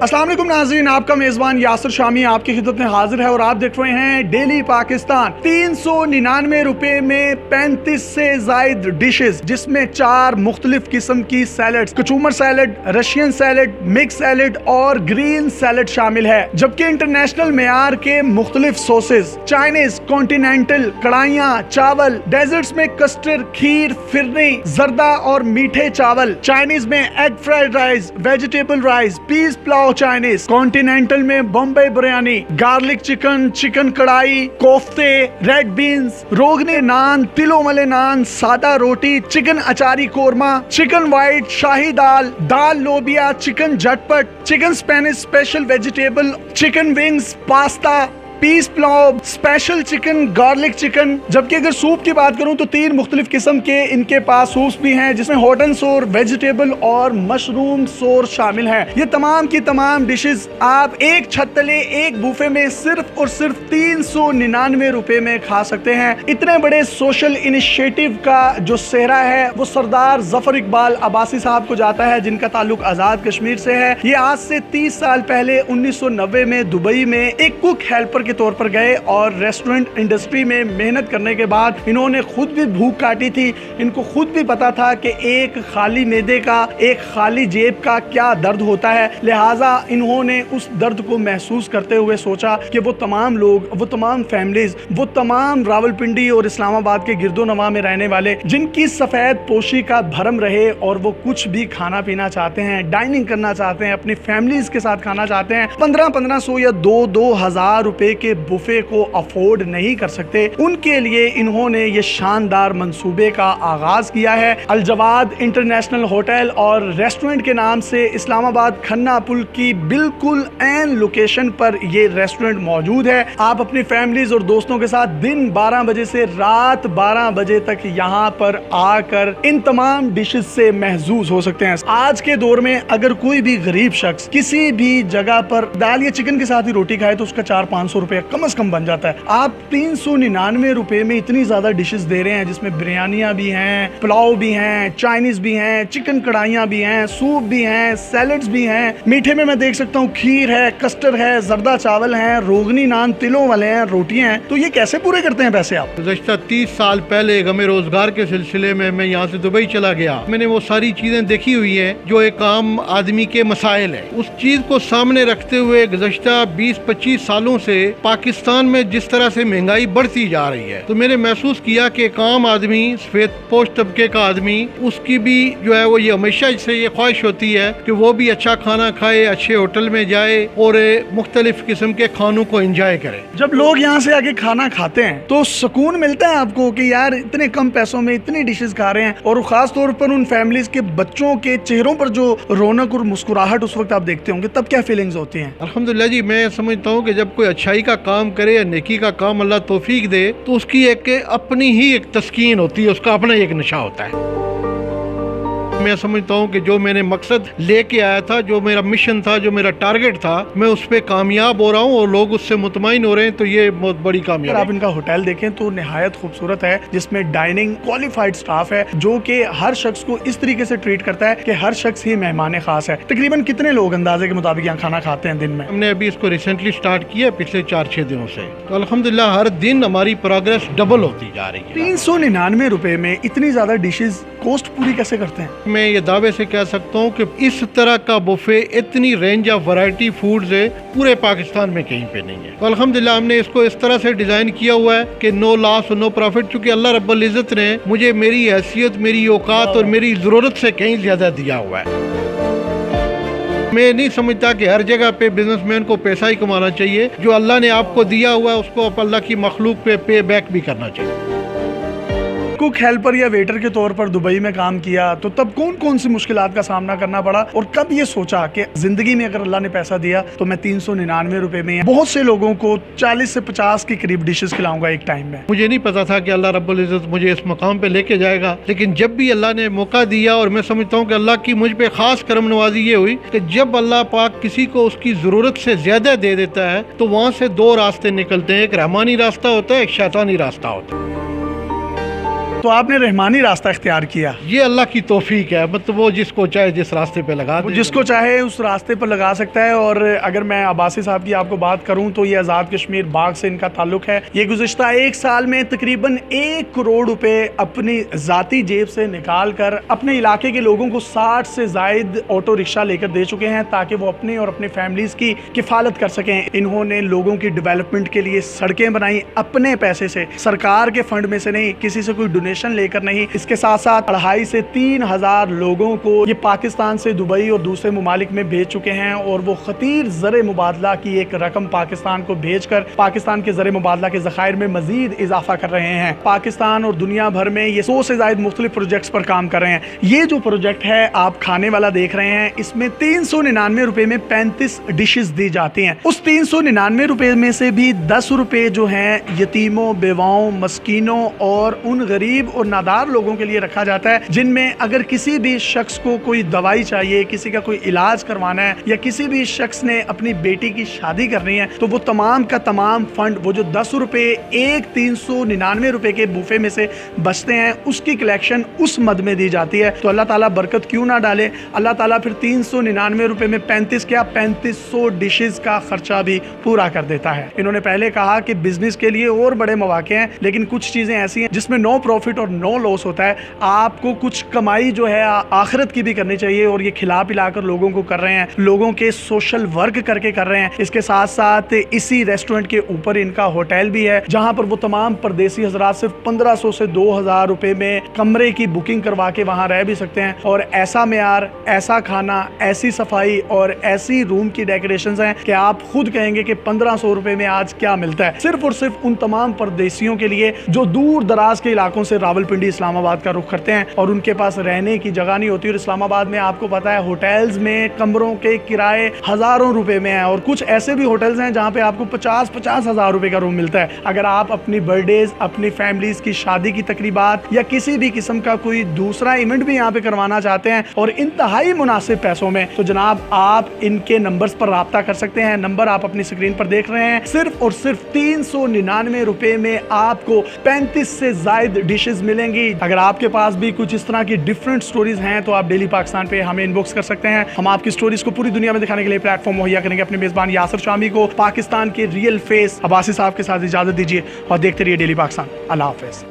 अस्सलाम वालेकुम नाज़रीन, आपका मेज़बान यासिर शामी आपकी खिदमत में हाजिर है और आप देख रहे हैं डेली पाकिस्तान। 399 रुपए में 35 से जायद डिशेस, जिसमें 4 मुख्तलिफ किस्म की salad, kachumber salad, Russian salad, mix salad और ग्रीन सैलड शामिल है। जबकि इंटरनेशनल मेयार के मुख्तलिफ सॉसेस, चाइनीज, कॉन्टिनेंटल, कढ़ाइयाँ, चावल, डेजर्ट्स में कस्टर्ड, खीर, फिरनी, जर्दा और मीठे चावल, चाइनीज में egg fried rice, vegetable rice, peas pulao Chinese, continental में Bombay biryani, garlic chicken, chicken karahi, कोफ्ते, रेड बीन्स, रोगनी नान, तिलो मले नान, सादा रोटी, चिकन अचारी कोरमा, चिकन वाइट, शाही दाल, दाल लोबिया, चिकन झटपट, chicken Spanish special vegetable, chicken wings, pasta, peas pulao, special chicken, garlic chicken. जबकि अगर सूप की बात करूं तो 3 मुख्तलिफ किस्म के इनके पास सूप्स भी हैं, जिसमें हॉट एंड सोर, वेजिटेबल और मशरूम सोर शामिल हैं। ये तमाम की तमाम डिशेस आप एक छत तले एक बुफे में सिर्फ और सिर्फ 399 रुपए में खा सकते हैं। इतने बड़े सोशल इनिशिएटिव का जो सेहरा है वो सरदार जफर इकबाल अब्बासी साहब को जाता है, जिनका ताल्लुक आजाद कश्मीर से है। ये आज से 30 साल पहले 1990 में दुबई में एक कुक हेल्पर के तौर पर गए और रेस्टोरेंट इंडस्ट्री में मेहनत करने के बाद इन्होंने खुद भी भूख काटी थी। इनको खुद भी पता था कि एक खाली मैदे का, एक खाली जेब का क्या दर्द होता है। लिहाजा इन्होंने उस दर्द को महसूस करते हुए सोचा कि वो तमाम लोग, वो तमाम फैमिलीज, वो तमाम रावलपिंडी और इस्लामाबाद के गिरदो नवा में रहने वाले जिनकी सफेद पोशी का भरम रहे और वो कुछ भी खाना पीना चाहते हैं, डाइनिंग करना चाहते हैं, अपनी फैमिलीज के साथ खाना चाहते हैं, 1500 या 2,000 रुपए के बुफे को अफोर्ड नहीं कर सकते, उनके लिए इन्होंने ये शानदार मंसूबे का आगाज किया है। अल जवाद इंटरनेशनल होटल और रेस्टोरेंट के नाम से इस्लामाबाद खन्ना पुल की बिल्कुल एन लोकेशन पर ये रेस्टोरेंट मौजूद है। आप अपनी फैमिलीज और दोस्तों के साथ दिन 12 बजे से रात 12 बजे तक यहाँ पर आकर इन तमाम डिशेस से महजूज हो सकते हैं। आज के दौर में अगर कोई भी गरीब शख्स किसी भी जगह पर दाल या चिकन के साथ ही रोटी खाए तो उसका 400-500 रुपए कम से कम बन जाता है। आप 399 रुपए में इतनी ज्यादा डिशेस दे रहे हैं, जिसमें बिरयानियां भी हैं, पुलाव भी हैं, चाइनीज भी हैं, चिकन कढ़ाइयां भी हैं, सूप भी हैं, सैलड्स भी हैं। मीठे में मैं देख सकता हूँ खीर है, कस्टर्ड है, जर्दा चावल है, रोगनी नान, तिलों वाले हैं, रोटियां हैं। तो ये कैसे पूरे करते हैं पैसे आप? गुज़श्ता 30 साल पहले गमे रोजगार के सिलसिले में मैं यहाँ से दुबई चला गया। मैंने वो सारी चीजें देखी हुई है जो एक आम आदमी के मसाइल है। उस चीज को सामने रखते हुए गुज़श्ता 20-25 सालों से पाकिस्तान में जिस तरह से महंगाई बढ़ती जा रही है, तो मैंने महसूस किया कि एक आम आदमी, सफेद पोश तबके का आदमी, उसकी भी जो है वो ये हमेशा से ये ख्वाहिश होती है कि वो भी अच्छा खाना खाए, अच्छे होटल में जाए और मुख्तलिफ किस्म के खानों को एंजॉय करे। जब लोग यहाँ से आके खाना खाते हैं तो सुकून मिलता है आपको कि यार इतने कम पैसों में इतनी डिशेस खा रहे हैं, और खास तौर पर उन फैमिलीज के बच्चों के चेहरों पर जो रौनक और मुस्कुराहट उस वक्त आप देखते होंगे, तब क्या फीलिंग्स होती हैं? अल्हम्दुलिल्लाह जी, मैं समझता हूँ कि जब कोई अच्छाई का काम करे या नेकी का काम अल्लाह तौफीक दे तो उसकी एक अपनी ही एक तस्कीन होती है, उसका अपना एक नशा होता है। मैं समझता हूँ कि जो मैंने मकसद लेके आया था, जो मेरा मिशन था, जो मेरा टारगेट था, मैं उस पर कामयाब हो रहा हूँ और लोग उससे मुतमईन हो रहे हैं, तो ये बहुत बड़ी कामयाबी है। आप इनका होटल देखें तो निहायत खूबसूरत है, जिसमें डाइनिंग क्वालिफाइड स्टाफ है जो कि हर शख्स को इस तरीके से ट्रीट करता है कि हर शख्स ही मेहमान खास है। तकरीबन कितने लोग अंदाजे के मुताबिक यहाँ खाना खाते हैं दिन में? हमने अभी इसको रिसेंटली स्टार्ट किया पिछले 4-6 दिनों से, तो अल्हम्दुलिल्लाह हर दिन हमारी प्रोग्रेस डबल होती जा रही है। 399 रुपए में इतनी ज्यादा डिशेज कॉस्ट पूरी कैसे करते हैं? मैं ये दावे से कह सकता हूँ कि इस तरह का बुफे, इतनी रेंज ऑफ वैरायटी फूड्स है, पूरे पाकिस्तान में कहीं पे नहीं है। तो अल्हम्दुलिल्लाह हमने इसको इस तरह से डिजाइन किया हुआ है कि नो लॉस और नो प्रॉफिट, क्योंकि अल्लाह रब्बुल इज्जत ने मुझे मेरी हैसियत, मेरी औकात और मेरी जरूरत से कहीं ज्यादा दिया हुआ है। मैं नहीं समझता कि हर जगह पे बिजनेसमैन को पैसा ही कमाना चाहिए। जो अल्लाह ने आपको दिया हुआ है उसको आप अल्लाह की मखलूक पे बैक भी करना चाहिए। कुक हेल्पर या वेटर के तौर पर दुबई में काम किया तो तब कौन कौन सी मुश्किलात का सामना करना पड़ा, और कब ये सोचा कि जिंदगी में अगर अल्लाह ने पैसा दिया तो मैं 399 रुपए में बहुत से लोगों को 40 से 50 के करीब डिशेस खिलाऊंगा एक टाइम में? मुझे नहीं पता था कि अल्लाह रब्बुल इज्जत मुझे इस मकाम पे लेके जाएगा, लेकिन जब भी अल्लाह ने मौका दिया, और मैं समझता हूँ कि अल्लाह की मुझ पे खास करम नवाजी ये हुई कि जब अल्लाह पाक किसी को उसकी जरूरत से ज्यादा दे देता है तो वहाँ से 2 रास्ते निकलते हैं। एक रहमानी रास्ता होता है, एक शैतानी रास्ता होता है। तो आपने रहमानी रास्ता इख्तियार किया। ये अल्लाह की तौफीक है, मतलब वो जिसको चाहे जिस रास्ते पे लगा वो दे, जिसको चाहे उस रास्ते पर लगा सकता है। और अगर मैं अब्बासी साहब की आपको बात करूं तो ये आज़ाद कश्मीर बाग से इनका ताल्लुक है। ये गुज़िश्ता एक साल में तकरीबन 1 करोड़ रुपए अपनी ज़ाती जेब से निकाल कर अपने इलाके के लोगों को 60 से ज़ायद ऑटो रिक्शा लेकर दे चुके हैं ताकि वो अपनी और अपनी फैमिलीज़ की किफ़ालत कर सकें। इन्होंने लोगों की डेवलपमेंट के लिए सड़कें बनाई अपने पैसे से, सरकार के फंड में से नहीं, किसी से कोई डोनेशन लेकर नहीं। इसके साथ साथ 2,500 से 3,000 लोगों को ये पाकिस्तान से दुबई और दूसरे ममालिक में भेज चुके हैं और वो खतीर ज़र मुबादला की एक रकम पाकिस्तान को भेजकर पाकिस्तान के ज़र मुबादला के ज़खायर में मजीद इजाफा कर रहे हैं। पाकिस्तान और दुनिया भर में ये 100 से ज़ायद मुख्तलिफ प्रोजेक्ट्स पर काम कर रहे हैं। ये जो प्रोजेक्ट है आप खाने वाला देख रहे हैं, इसमें 399 रुपए में 35 डिशेस दी जाती हैं। उस 399 रुपए में से भी 10 रुपए जो हैं यतीमों, बेवाओं, मस्कीनों और उन गरीब और नादार लोगों के लिए रखा जाता है जिनमें अगर किसी भी शख्स को कोई दवाई चाहिए, किसी का कोई इलाज करवाना है या किसी भी शख्स ने अपनी बेटी की शादी करनी है तो वो तमाम का तमाम फंड, वो जो 10 रुपए एक 399 रुपए के बूफे में से बचते हैं, उसकी कलेक्शन उस मद में दी जाती है। तो अल्लाह ताला बरकत क्यों ना डाले, अल्लाह ताला फिर 399 रुपए में 3500 डिशेस का खर्चा भी पूरा कर देता है। इन्होंने पहले कहा कि बिजनेस के लिए और बड़े मौके हैं, लेकिन कुछ चीजें ऐसी हैं जिसमें नो प्रॉफिट और नो लॉस होता है। आपको कुछ कमाई जो है आखिरत की भी करनी चाहिए और ये खिला पिला कर लोगों को कर रहे हैं, लोगों के सोशल वर्क करके कर रहे हैं। इसके साथ साथ इसी रेस्टोरेंट के ऊपर इनका होटल भी है जहां पर वो तमाम परदेसी हजरात सिर्फ 1500 से 2000 रुपए में कमरे की बुकिंग करवा के वहां रह भी सकते हैं। और ऐसा मेयार, ऐसा खाना, ऐसी सफाई और ऐसी रूम की डेकोरेशंस हैं कि आप खुद कहेंगे कि 1500 रुपए में आज क्या मिलता है। सिर्फ और सिर्फ उन तमाम परदेसियों के लिए जो दूर दराज के इलाकों से रावलपिंडी, इस्लामाबाद का रुख करते हैं और उनके पास रहने की जगह नहीं होती। और इस्लामाबाद में आपको पता है होटल्स में कमरों के किराए हजारों रुपए में है और कुछ ऐसे भी होटल्स हैं जहां पे आपको 50-50 हजार रुपए का रूम मिलता है। अगर आप अपनी बर्थडेज, अपनी फैमिलीज की शादी की तकरीबात या किसी भी किस्म का कोई दूसरा इवेंट भी यहाँ पे करवाना चाहते हैं और इंतहाई मुनासिब पैसों में, तो जनाब आप इनके नंबर्स पर राब्ता कर सकते हैं। नंबर आप अपनी स्क्रीन पर देख रहे हैं। सिर्फ और सिर्फ 399 रुपए में आपको 35 से जायद डिशेस मिलेंगी। अगर आपके पास भी कुछ इस तरह की डिफरेंट स्टोरीज हैं तो आप डेली पाकिस्तान पे हमें इनबॉक्स कर सकते हैं। हम आपकी स्टोरीज को पूरी दुनिया में दिखाने के लिए प्लेटफॉर्म मुहैया करेंगे। अपने मेजबान यासिर शामी को, पाकिस्तान के रियल फेस अब्बासी साहब के साथ इजाजत दीजिए और देखते रहिए डेली पाकिस्तान। अल्लाह हाफिज।